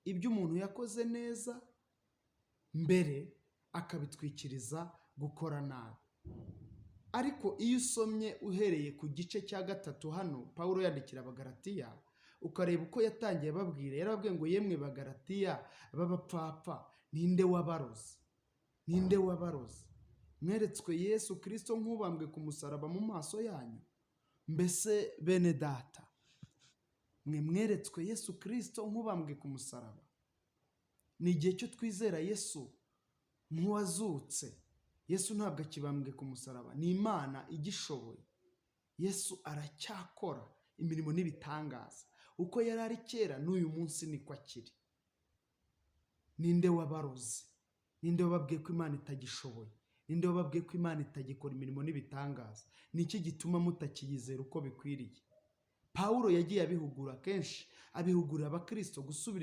ibyo umuntu yakoze neza mbere akabitwikiriza gukora nabi. Ariko iyo usomye uhereye ku gice cya 3 hano Pawulo yandikira Abagalatiya, ukareba uko yatangiye babwira, yarababwiye ngo yemwe Bagalatiya b'abapfapfa, ninde wabaroze? Ninde wabaroze? Mweretswe Yesu Kristo nk'ubambwe ku musaraba mu maso yanyu. Mbese bene data, mwe mweretswe Yesu Kristo nk'ubambwe ku musaraba. Ni igihe cyo twizera Yesu nk'uwazutse. Yesu ntabwo akibambwe ku musaraba, ni Imana igishoboye. Yesu aracyakora imirimo n'ibitangaza. Uko yari ari kera n'uyu munsi niko akiri. Ninde wabaroze? Ninde wababwiye ko Imana itagishoboye? Ninde wababwiye ko Imana itagikora imirimo n'ibitangaza? Niki gituma mutakiyizera uko bikwiriye? Pawulo yagiye abihugura kenshi, abihugurira abakristo gusubira